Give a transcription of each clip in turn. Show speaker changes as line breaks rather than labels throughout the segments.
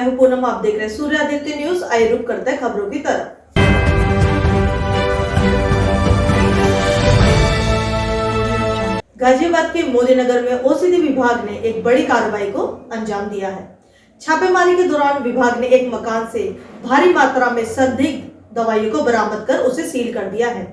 मैं हूं पूनम, आप देख रहे हैं सूर्यादित्य न्यूज। आइए रुक करते हैं खबरों की तरफ। गाजियाबाद के मोदीनगर में ओसीडी विभाग ने एक बड़ी कार्रवाई को अंजाम दिया है। छापेमारी के दौरान विभाग ने एक मकान से भारी मात्रा में संदिग्ध दवाइयों को बरामद कर उसे सील कर दिया है।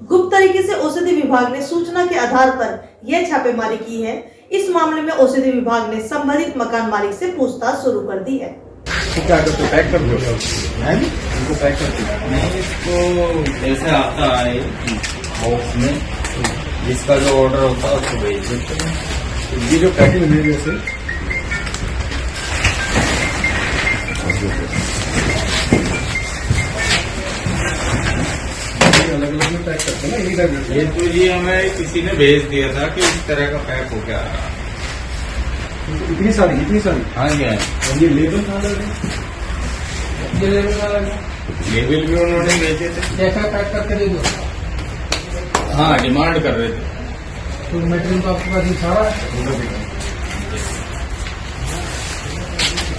गुप्त तरीके से ओसीडी विभाग ने सूचना के आधार पर यह छापेमारी की है। इस मामले में ओसीडी विभाग ने संबंधित मकान मालिक से पूछताछ शुरू कर दी है।
तो क्या करते हो? पैक कर दो इनको, पैक कर दो।
नहीं, इसको ऐसे आता है बॉक्स में, जिसका जो ऑर्डर होता है उसको भेज देते हैं।
ये जो पैकिंग है जैसे अलग अलग में पैक करते हैं ना, यही टैबलेट।
ये तो ये हमें किसी ने भेज दिया था कि इस तरह का पैक हो गया।
इतनी सारी
हाँ जी,
और ये लेबल कहाँ लगे?
ये लेबल कहाँ लगे?
लेबल भी उन्होंने भेजे थे।
जैसा पैक करके दे दो।
हाँ, डिमांड कर रहे थे।
तो मटेरियल तो आपके पास ही सारा है।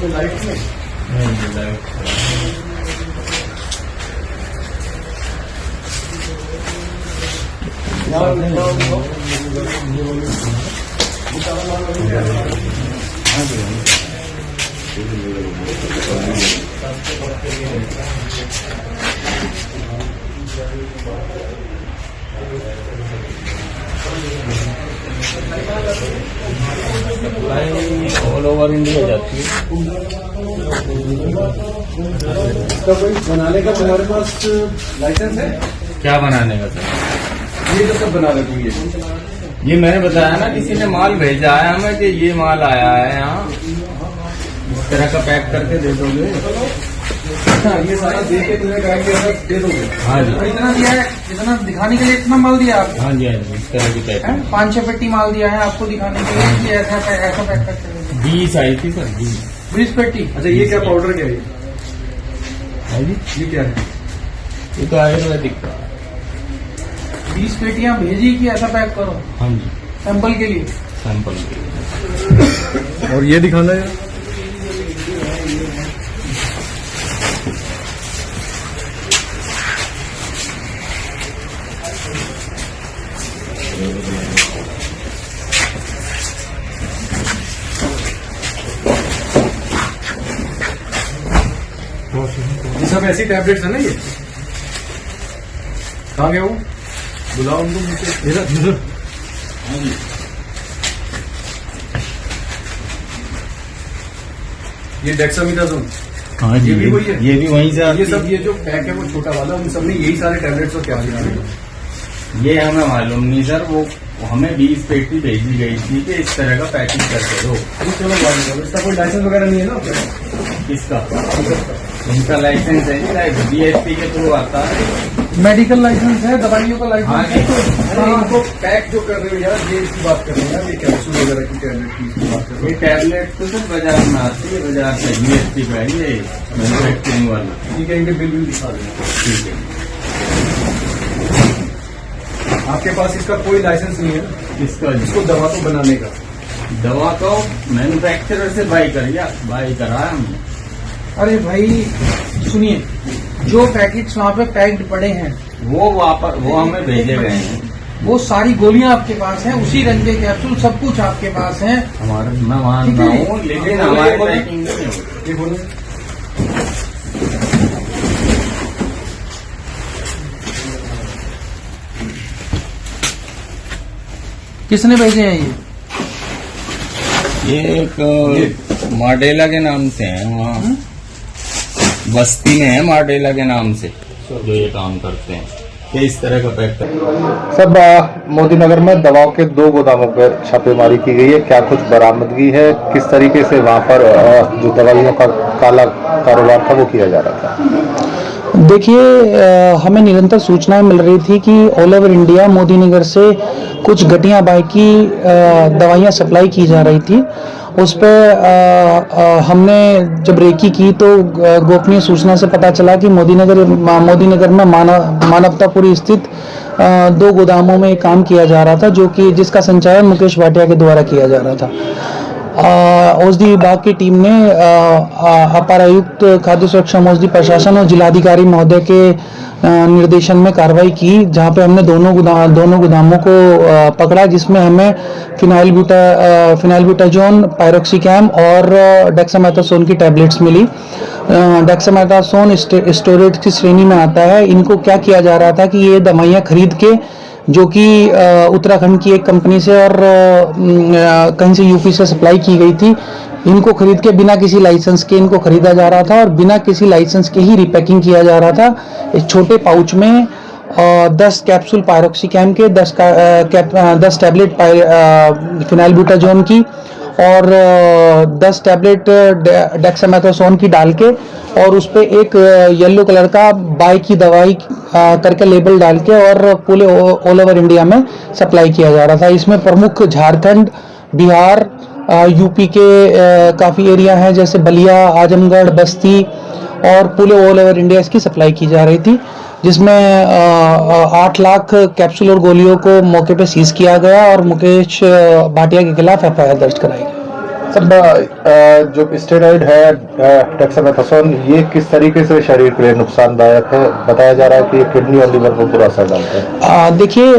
तो लाइट में
ऑल ओवर इंडिया जाती है।
इसका कोई बनाने का तुम्हारे पास लाइसेंस है?
क्या बनाने का सर?
ये तो सब बना लेते
ये मैंने बताया ना, किसी ने माल भेजा है हमें कि ये माल आया है यहाँ, इस तरह का पैक करके दे दोगे।
ये सारा दे के तुम्हें कहा कि दे दोगे?
हाँ जी,
इतना दिया है, इतना दिखाने के लिए इतना माल दिया आपको?
हाँ जी, हाँ जी, इस तरह की पैक
5-6 पेटी माल दिया है आपको दिखाने के लिए कि ऐसा पैक करके
20 आई थी सर,
20 पेटी।
अच्छा, ये क्या पाउडर क्या है?
हाँ जी,
ये क्या है?
ये तो आयुर्वेदिक का।
20 पेटियां भेजी कि ऐसा पैक करो
हाँ जी,
सैंपल के लिए।
सैंपल के लिए।
और ये दिखाना है। ये सब ऐसी टैबलेट्स है ना? ये कहाँ गया वो? बुलाओ उनको मुझे।
हाँ जी,
ये डेक्सामेथासोन।
हाँ जी,
ये भी वही है?
ये भी वहीं से आती
ये
है।
सब, ये जो पैक है वो छोटा वाला, उन सब में यही सारे टैबलेट्स को क्या दिया?
ये हमें मालूम नहीं सर, वो हमें 20 पेटी भेजी गई थी कि इस तरह का पैकिंग करके दो।
अभी चलो बात करो, इसका कोई लाइसेंस वगैरह नहीं है ना?
किसका? इनका लाइसेंस है जी, बीएसपी के थ्रू आता है।
मेडिकल लाइसेंस है, दवाइयों का लाइसेंस
हाँ
है।
अरे इनको पैक जो कर रहे हो यार, ये इसकी बात कर रहे हो यार, ये कैप्सूल वगैरह की टैबलेट की इसकी बात कर रहे
ये टैबलेट तो सर बाजार में आती है, बाजार से बीएसपी का है ये मैन्युफैक्चरिंग वाला।
हो। ठीक है, इनके बिल दिखा देना।
ठीक है।
आपके पास इसका कोई लाइसेंस नहीं है
इसका
इसको दवा को बनाने का?
दवा को मैन्युफैक्चरर से बाई करा है हमने।
अरे भाई सुनिए, जो पैकेट्स वहाँ पे पैक्ड पड़े हैं
वो हमें भेजे गए हैं।
वो सारी गोलियां आपके पास हैं, उसी रंग के कैप्सूल सब कुछ आपके पास है।
हमारे मैं मानता हूँ, लेकिन हमारे पैकिंग नहीं होती।
ये बोलो।
किसने भेजे हैं
ये एक मार्डेला के नाम से है, वहाँ बस्ती में है मार्डेला के नाम से जो ये काम करते हैं, कि इस तरह का पैक कर।
सब मोदीनगर में दवाओं के 2 गोदामों पर छापेमारी की गई है। क्या कुछ बरामदगी है, किस तरीके से वहां पर जो दवाइयों का काला कारोबार था वो किया जा रहा था?
देखिए, हमें निरंतर सूचनाएं मिल रही थी कि ऑल ओवर इंडिया मोदीनगर से कुछ घटिया बाई की दवाइयां सप्लाई की जा रही थी। उस पर हमने जब रेकी की तो गोपनीय सूचना से पता चला कि मोदीनगर में मानवतापुरी स्थित 2 गोदामों में काम किया जा रहा था, जिसका संचालन मुकेश भाटिया के द्वारा किया जा रहा था। औषधि विभाग की टीम ने अपर आयुक्त खाद्य सुरक्षा औषधि प्रशासन और जिलाधिकारी महोदय के निर्देशन में कार्रवाई की, जहां पे हमने दोनों गोदामों को पकड़ा, जिसमें हमें फिनाइलब्यूटाजोन, पायरोक्सिकैम और डेक्सामेथासोन की टैबलेट्स मिली। डेक्सामेथासोन स्टेरॉइड की श्रेणी में आता है। इनको क्या किया जा रहा था कि ये दवाइयाँ खरीद के, जो कि उत्तराखंड की एक कंपनी से और कहीं से यूपी से सप्लाई की गई थी, इनको खरीद के बिना किसी लाइसेंस के इनको खरीदा जा रहा था और बिना किसी लाइसेंस के ही रिपैकिंग किया जा रहा था। एक छोटे पाउच में 10 कैप्सूल पायरोक्सिकैम के, 10 टैबलेट फिनाइलब्यूटाजोन की और 10 टैबलेट डेक्सामेथासोन की डाल के, और उस पे एक येलो कलर का बाय की दवाई करके लेबल डाल के और पूरे ऑल ओवर इंडिया में सप्लाई किया जा रहा था। इसमें प्रमुख झारखंड, बिहार, यूपी के काफ़ी एरिया हैं, जैसे बलिया, आजमगढ़, बस्ती, और पूरे ऑल ओवर इंडिया इसकी सप्लाई की जा रही थी, जिसमें 8 लाख कैप्सूल और गोलियों को मौके पे सीज किया गया और मुकेश भाटिया के खिलाफ FIR दर्ज कराई गई।
सर, जो स्टेरॉइड है डेक्सामेथासोन, ये किस तरीके से शरीर के लिए नुकसानदायक है? बताया जा रहा है कि ये किडनी और लिवर पर बुरा असर डालता है।
देखिए,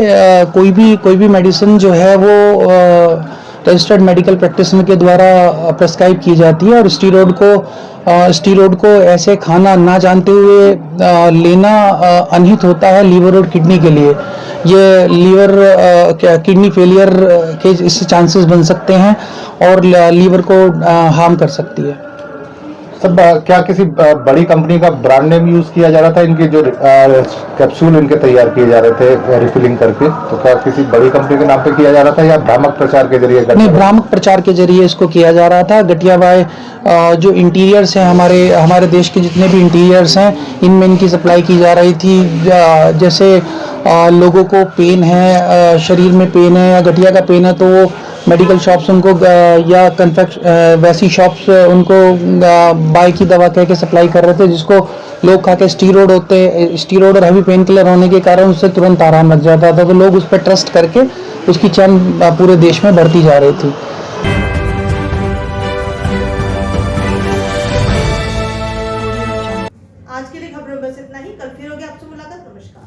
कोई भी मेडिसिन जो है वो रजिस्टर्ड मेडिकल प्रैक्टिशनर के द्वारा प्रेस्क्राइब की जाती है, और स्टीरॉइड को ऐसे खाना ना जानते हुए लेना अनहित होता है लीवर और किडनी के लिए। ये लीवर किडनी फेलियर के इससे चांसेस बन सकते हैं और लीवर को हार्म कर सकती है।
सब क्या किसी बड़ी कंपनी का ब्रांड नेम यूज किया जा रहा था? इनके जो कैप्सूल इनके तैयार किए जा रहे थे रिफिलिंग करके, तो क्या किसी बड़ी कंपनी के नाम पे किया जा रहा था या भ्रामक प्रचार के जरिए?
नहीं, भ्रामक प्रचार के जरिए इसको किया जा रहा था। गठिया बाय जो इंटीरियर्स हैं, हमारे देश के जितने भी इंटीरियर्स हैं, इनमें इनकी सप्लाई की जा रही थी। जैसे लोगों को पेन है, शरीर में पेन है या गठिया का पेन है, तो वो मेडिकल शॉप्स उनको या वैसी शॉप्स उनको बाय की दवा कह के सप्लाई कर रहे थे, जिसको लोग खा के स्टीरॉइड और हैवी पेन किलर होने के कारण उससे तुरंत आराम लग जाता था, तो लोग उस पर ट्रस्ट करके उसकी चैन पूरे देश में बढ़ती जा रही थी।
आज के लिए खबरों में बस इतना ही। कल फिर होगी आपसे मुलाकात। नमस्कार।